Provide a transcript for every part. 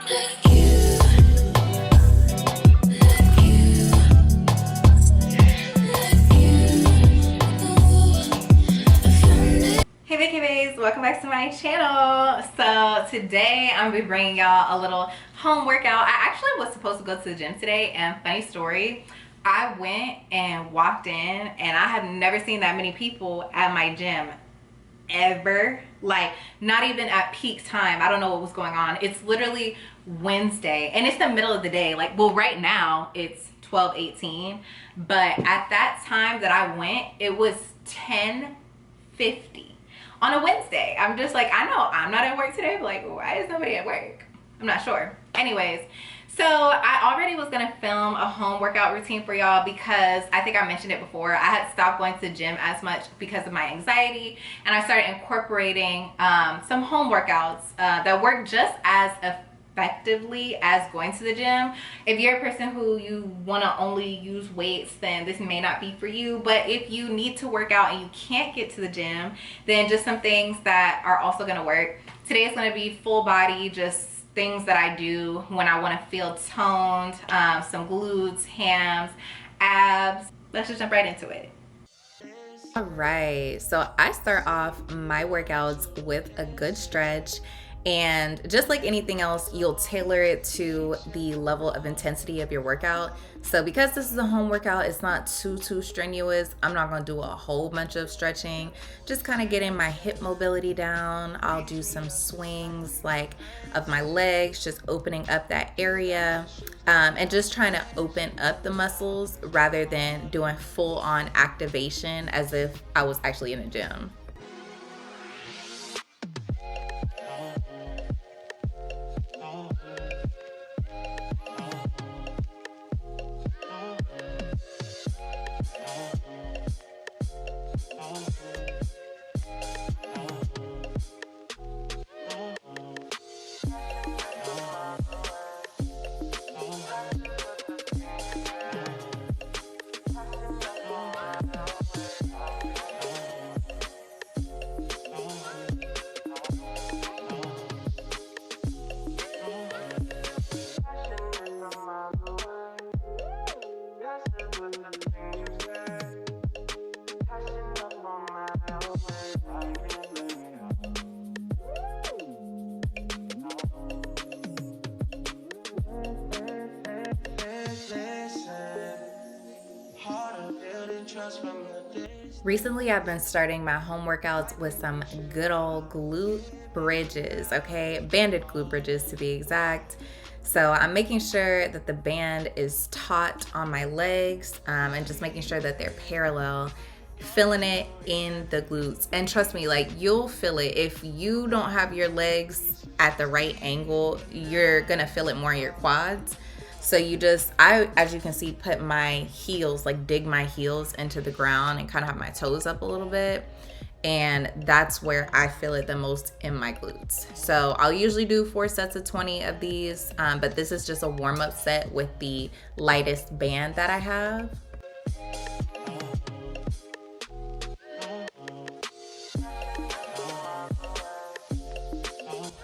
Hey Vacay Baes, welcome back to my channel. So today I'm gonna be bringing y'all a little home workout. I actually was supposed to go to the gym today, and funny story, I went and walked in and I have never seen that many people at my gym ever. Like, not even at peak time. I don't know what was going on. It's literally Wednesday and it's the middle of the day. Like, well, right now it's 12:18, but at that time that I went, it was 10:50 on a Wednesday. I'm just like, I know I'm not at work today, but like, why is nobody at work? I'm not sure. Anyways, so I already was gonna film a home workout routine for y'all because I think I mentioned it before. I had stopped going to the gym as much because of my anxiety, and I started incorporating some home workouts that work just as effectively as going to the gym. If you're a person who you want to only use weights, then this may not be for you. But if you need to work out and you can't get to the gym, then just some things that are also going to work. Today is going to be full body, just things that I do when I want to feel toned, some glutes, hams, abs. Let's just jump right into it. All right, so I start off my workouts with a good stretch. And just like anything else, you'll tailor it to the level of intensity of your workout. So because this is a home workout, it's not too strenuous. I'm not gonna do a whole bunch of stretching, just kind of getting my hip mobility down. I'll do some swings like of my legs, just opening up that area, and just trying to open up the muscles rather than doing full on activation as if I was actually in a gym. Recently, I've been starting my home workouts with some good old glute bridges, okay? Banded glute bridges to be exact. So I'm making sure that the band is taut on my legs, and just making sure that they're parallel, feeling it in the glutes. And trust me, like, you'll feel it. If you don't have your legs at the right angle, you're gonna feel it more in your quads. So I, as you can see, put my heels, like dig my heels into the ground and kind of have my toes up a little bit. And that's where I feel it the most in my glutes. So I'll usually do 4 sets of 20 of these, but this is just a warm-up set with the lightest band that I have.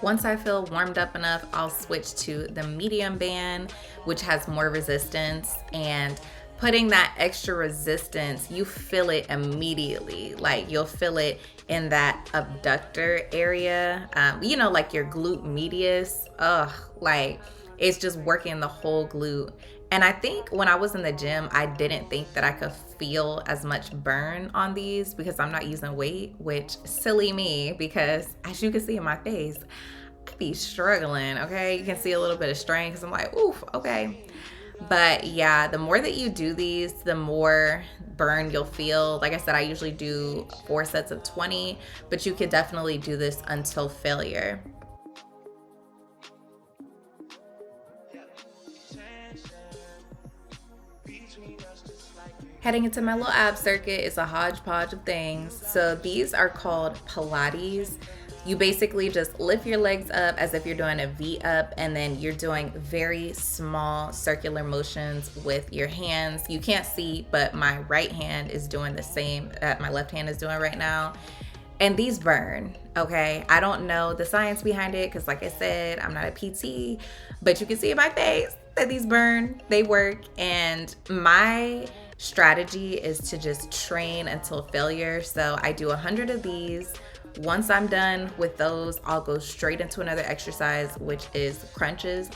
Once I feel warmed up enough, I'll switch to the medium band, which has more resistance. And putting that extra resistance, you feel it immediately. Like, you'll feel it in that abductor area, you know, like your glute medius. Like, it's just working the whole glute. And I think when I was in the gym, I didn't think that I could feel as much burn on these because I'm not using weight, which silly me, because as you can see in my face, I be struggling, okay? You can see a little bit of strain because I'm like, oof, okay. But yeah, the more that you do these, the more burn you'll feel. Like I said, I usually do 4 sets of 20, but you could definitely do this until failure. Heading into my little ab circuit is a hodgepodge of things. So these are called Pilates. You basically just lift your legs up as if you're doing a V up, and then you're doing very small circular motions with your hands. You can't see, but my right hand is doing the same that my left hand is doing right now. And these burn, okay? I don't know the science behind it because like I said, I'm not a PT, but you can see in my face that these burn, they work. And my strategy is to just train until failure. So I do 100 of these. Once I'm done with those, I'll go straight into another exercise, which is crunches.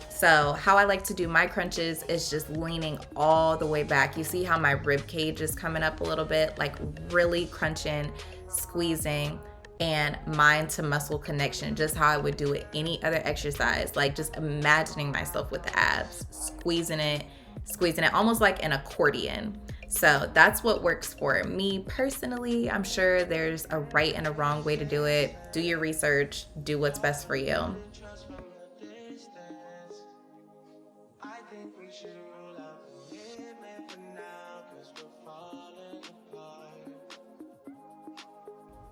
So how I like to do my crunches is just leaning all the way back. You see how my rib cage is coming up a little bit, like really crunching, squeezing, and mind to muscle connection, just how I would do it any other exercise. Like just imagining myself with the abs, squeezing it, almost like an accordion. So that's what works for me personally. I'm sure there's a right and a wrong way to do it. Do your research, do what's best for you.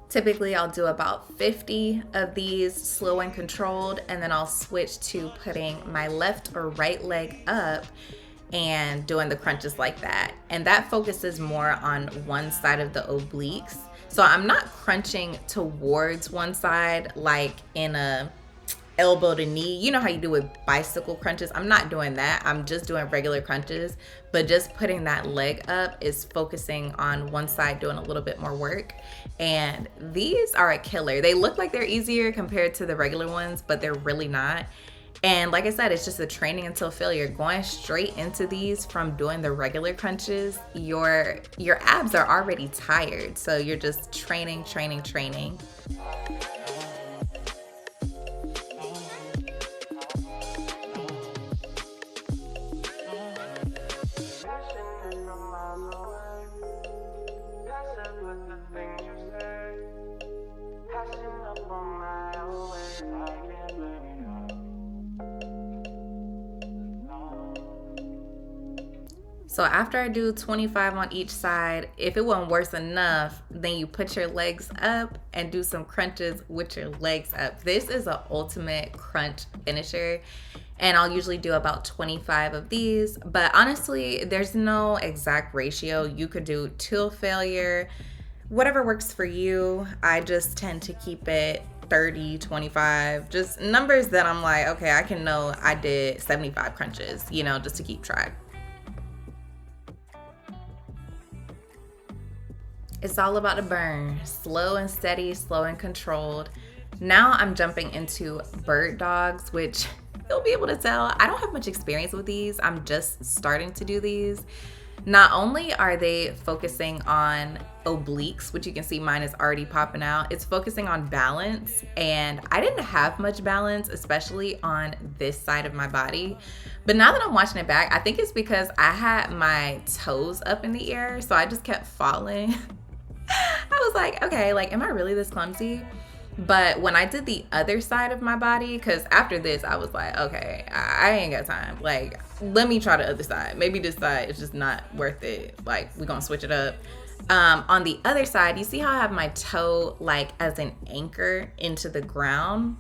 Typically, I'll do about 50 of these slow and controlled, and then I'll switch to putting my left or right leg up and doing the crunches like that. And that focuses more on one side of the obliques. So I'm not crunching towards one side like in a elbow to knee. You know how you do with bicycle crunches? I'm not doing that. I'm just doing regular crunches, but just putting that leg up is focusing on one side, doing a little bit more work. And these are a killer. They look like they're easier compared to the regular ones, but they're really not. And like I said, it's just a training until failure. Going straight into these from doing the regular crunches, your abs are already tired. So you're just training. So after I do 25 on each side, if it wasn't worse enough, then you put your legs up and do some crunches with your legs up. This is an ultimate crunch finisher. And I'll usually do about 25 of these. But honestly, there's no exact ratio. You could do till failure, whatever works for you. I just tend to keep it 30, 25, just numbers that I'm like, okay, I can know I did 75 crunches, just to keep track. It's all about the burn, slow and steady, slow and controlled. Now I'm jumping into bird dogs, which you'll be able to tell, I don't have much experience with these. I'm just starting to do these. Not only are they focusing on obliques, which you can see mine is already popping out, it's focusing on balance. And I didn't have much balance, especially on this side of my body. But now that I'm watching it back, I think it's because I had my toes up in the air, so I just kept falling. I was like, okay, like, am I really this clumsy? But when I did the other side of my body, because after this, I was like, okay, I ain't got time. Like, let me try the other side. Maybe this side is just not worth it. Like, we're going to switch it up. On the other side, you see how I have my toe, like, as an anchor into the ground?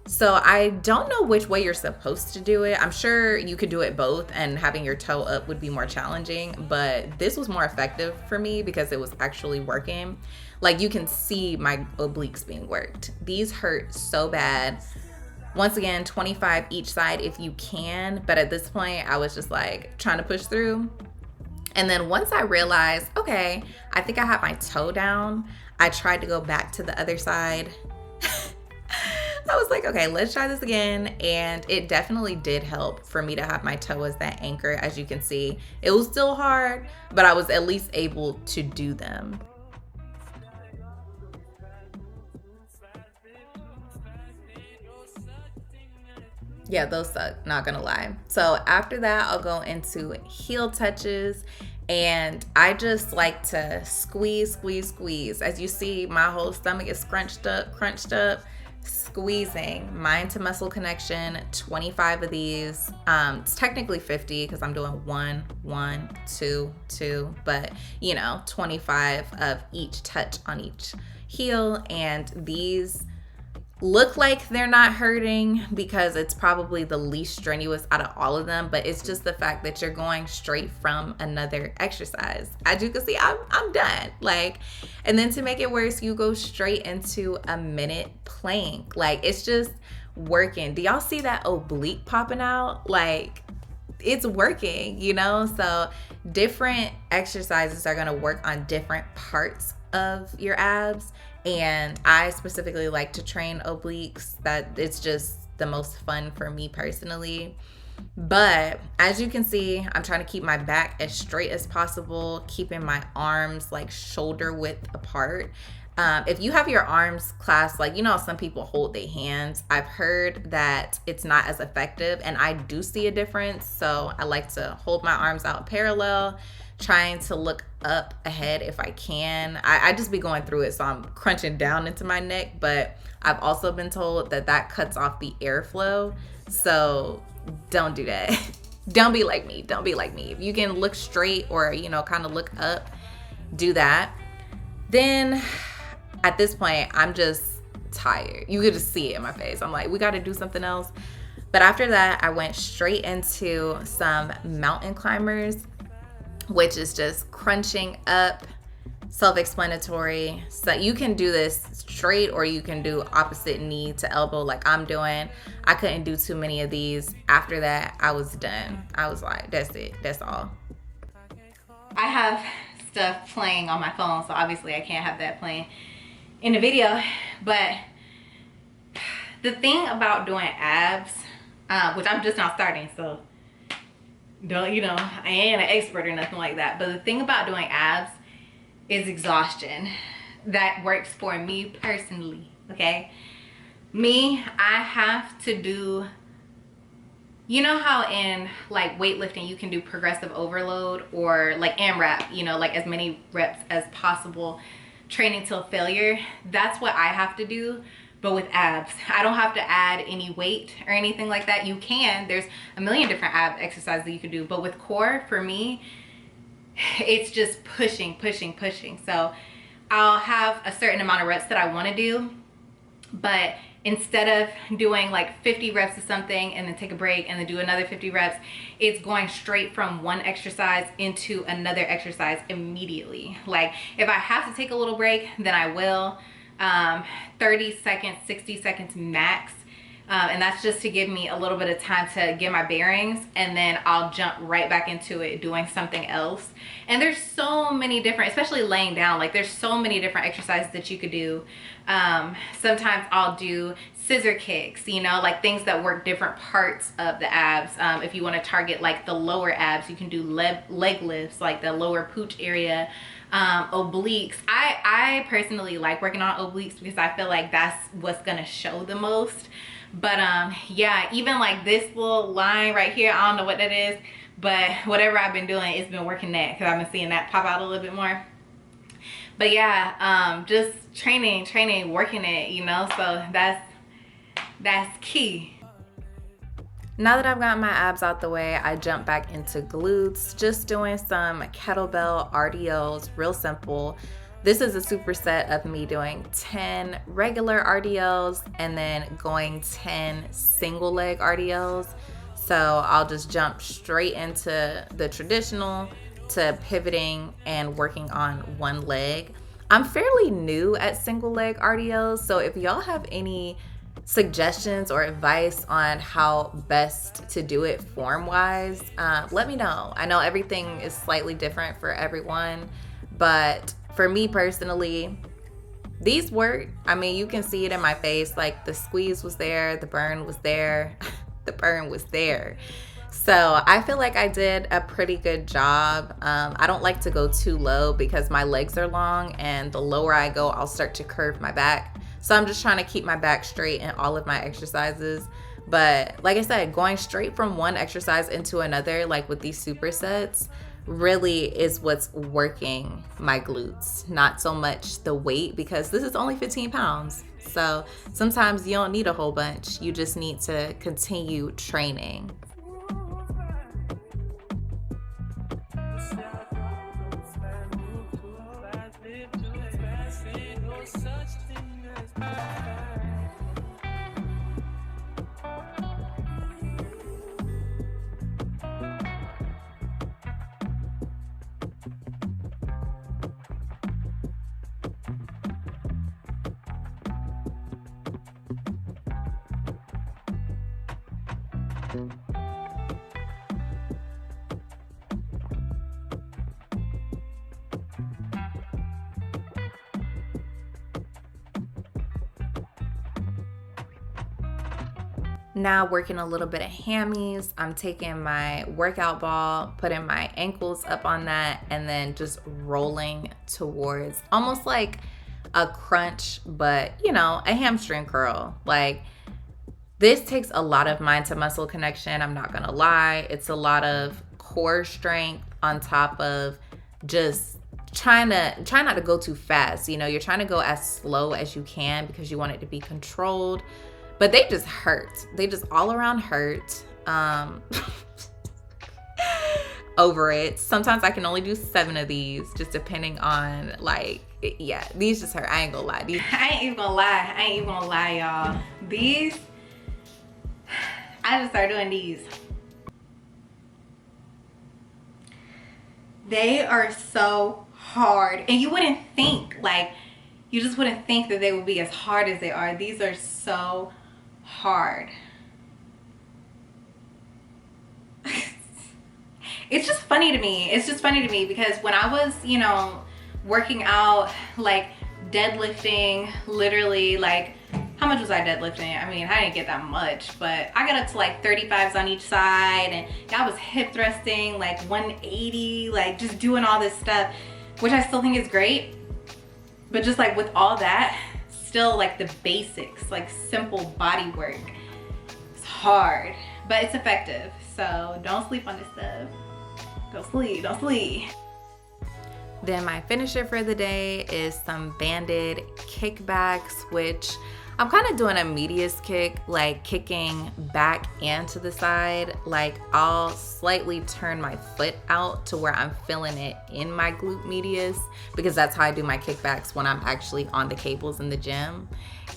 So I don't know which way you're supposed to do it. I'm sure you could do it both, and having your toe up would be more challenging, but this was more effective for me because it was actually working. Like, you can see my obliques being worked. These hurt so bad. Once again, 25 each side if you can, but at this point I was just like trying to push through. And then once I realized, okay, I think I have my toe down, I tried to go back to the other side. I was like, okay, let's try this again. And it definitely did help for me to have my toe as that anchor. As you can see, it was still hard, but I was at least able to do them. Yeah, those suck, not gonna lie. So after that, I'll go into heel touches. And I just like to squeeze. As you see, my whole stomach is crunched up. Squeezing, mind to muscle connection, 25 of these. It's technically 50 because I'm doing 1, 1, 2, 2, but 25 of each touch on each heel. And these look like they're not hurting because it's probably the least strenuous out of all of them, but it's just the fact that you're going straight from another exercise. As you can see, I'm done. Like, and then to make it worse, you go straight into a minute plank. Like, it's just working. Do y'all see that oblique popping out? Like, it's working, you know? So different exercises are going to work on different parts of your abs. And I specifically like to train obliques. That it's just the most fun for me personally. But as you can see, I'm trying to keep my back as straight as possible, keeping my arms like shoulder width apart. If you have your arms clasped, like, you know, some people hold their hands. I've heard that it's not as effective, and I do see a difference. So I like to hold my arms out parallel, trying to look up ahead if I can. I just be going through it, so I'm crunching down into my neck, but I've also been told that that cuts off the airflow. So don't do that. Don't be like me. Don't be like me. If you can look straight or, you know, kind of look up, do that. Then at this point, I'm just tired. You could just see it in my face. I'm like, we got to do something else. But after that, I went straight into some mountain climbers, which is just crunching up, self-explanatory. So you can do this straight or you can do opposite knee to elbow like I'm doing. I couldn't do too many of these. After that, I was done. I was like, that's it. That's all. I have stuff playing on my phone, so obviously I can't have that playing in the video. But the thing about doing abs, which I'm just now starting, so don't, you know, I ain't an expert or nothing like that, but the thing about doing abs is exhaustion. That works for me personally, okay? Me, I have to do, you know how in like weightlifting you can do progressive overload or like AMRAP, you know, like as many reps as possible, training till failure. That's what I have to do. But with abs, I don't have to add any weight or anything like that. You can, there's a million different ab exercises that you can do. But with core, for me, it's just pushing. So I'll have a certain amount of reps that I want to do. But instead of doing like 50 reps of something and then take a break and then do another 50 reps, it's going straight from one exercise into another exercise immediately. Like if I have to take a little break, then I will. 30 seconds, 60 seconds max. And that's just to give me a little bit of time to get my bearings, and then I'll jump right back into it doing something else. And there's so many different, especially laying down, like there's so many different exercises that you could do. Sometimes I'll do scissor kicks, you know, like things that work different parts of the abs. If you want to target like the lower abs, you can do leg lifts, like the lower pooch area. Obliques, I personally like working on obliques because I feel like that's what's gonna show the most. But yeah, even like this little line right here, I don't know what that is, but whatever I've been doing, it's been working that because I've been seeing that pop out a little bit more. But yeah, just training, working it, you know, so that's key. Now that I've got my abs out the way, I jump back into glutes, just doing some kettlebell RDLs, real simple. This is a superset of me doing 10 regular RDLs and then going 10 single leg RDLs. So I'll just jump straight into the traditional to pivoting and working on one leg. I'm fairly new at single leg RDLs, so if y'all have any suggestions or advice on how best to do it form wise, let me know. I know everything is slightly different for everyone, but for me personally, these work. I mean, you can see it in my face, like the squeeze was there, the burn was there, the burn was there. So I feel like I did a pretty good job. I don't like to go too low because my legs are long, and the lower I go, I'll start to curve my back. So I'm just trying to keep my back straight in all of my exercises. But like I said, going straight from one exercise into another, like with these supersets, really is what's working my glutes, not so much the weight, because this is only 15 pounds. So sometimes you don't need a whole bunch. You just need to continue training. Now working a little bit of hammies, I'm taking my workout ball, putting my ankles up on that, and then just rolling towards almost like a crunch, but you know, a hamstring curl. Like, this takes a lot of mind to muscle connection, I'm not gonna lie. It's a lot of core strength on top of just try not to go too fast. You know, you're trying to go as slow as you can because you want it to be controlled. But they just hurt. They just all around hurt. Over it. Sometimes I can only do 7 of these, just depending on, like, yeah, these just hurt. I ain't gonna lie. I ain't even gonna lie, y'all. These, I just started doing these. They are so hard. And you wouldn't think, like, you just wouldn't think that they would be as hard as they are. These are so hard. It's just funny to me. It's just funny to me because when I was, you know, working out, like deadlifting, literally, like, how much was I deadlifting? I mean, I didn't get that much, but I got up to like 35s on each side, and I was hip thrusting like 180, like just doing all this stuff, which I still think is great. But just like with all that, still like the basics, like simple body work, it's hard, but it's effective. So don't sleep on this stuff. Don't sleep. Then my finisher for the day is some banded kickbacks, which I'm kind of doing a medius kick, like kicking back and to the side. Like, I'll slightly turn my foot out to where I'm feeling it in my glute medius, because that's how I do my kickbacks when I'm actually on the cables in the gym.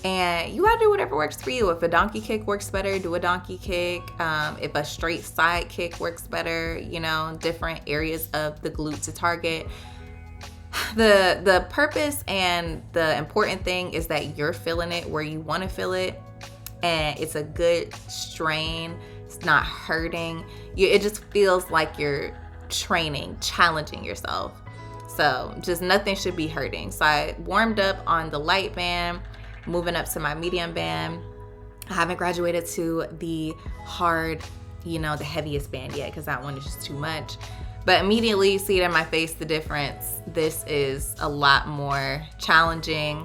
And you gotta do whatever works for you. If a donkey kick works better, do a donkey kick. If a straight side kick works better, you know, different areas of the glute to target. The purpose and the important thing is that you're feeling it where you want to feel it, and it's a good strain. It's not hurting you. It just feels like you're training, challenging yourself. So just nothing should be hurting. So I warmed up on the light band, moving up to my medium band. I haven't graduated to the hard, you know, the heaviest band yet, because that one is just too much. But immediately you see it in my face, the difference. This is a lot more challenging.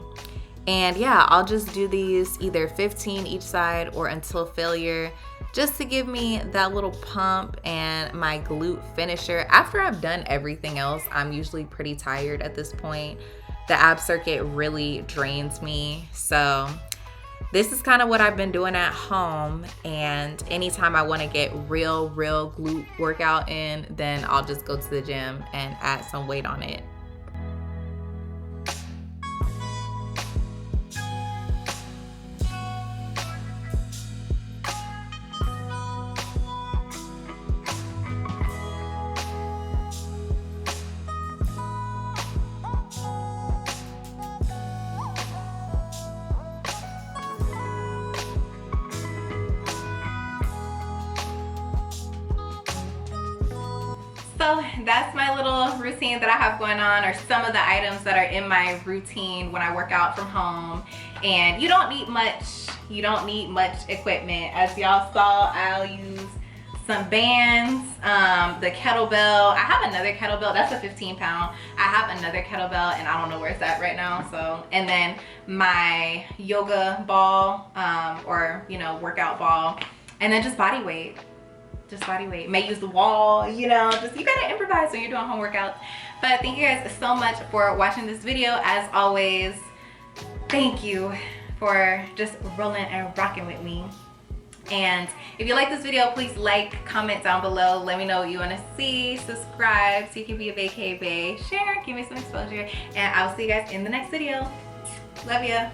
And yeah, I'll just do these either 15 each side or until failure, just to give me that little pump and my glute finisher. After I've done everything else, I'm usually pretty tired at this point. The ab circuit really drains me. So this is kind of what I've been doing at home, and anytime I want to get real glute workout in, then I'll just go to the gym and add some weight on it. So that's my little routine that I have going on, or some of the items that are in my routine when I work out from home. And you don't need much equipment. As y'all saw, I'll use some bands, the kettlebell. I have another kettlebell, that's a 15-pound. I have another kettlebell and I don't know where it's at right now. So, and then my yoga ball, or you know, workout ball, and then just body weight. Just body weight. May use the wall, you know, just, you gotta improvise when you're doing home workouts. But thank you guys so much for watching this video. As always, thank you for just rolling and rocking with me. And if you like this video, please like, comment down below, let me know what you want to see, subscribe so you can be a Vacay Baes, share, give me some exposure, and I'll see you guys in the next video. Love ya.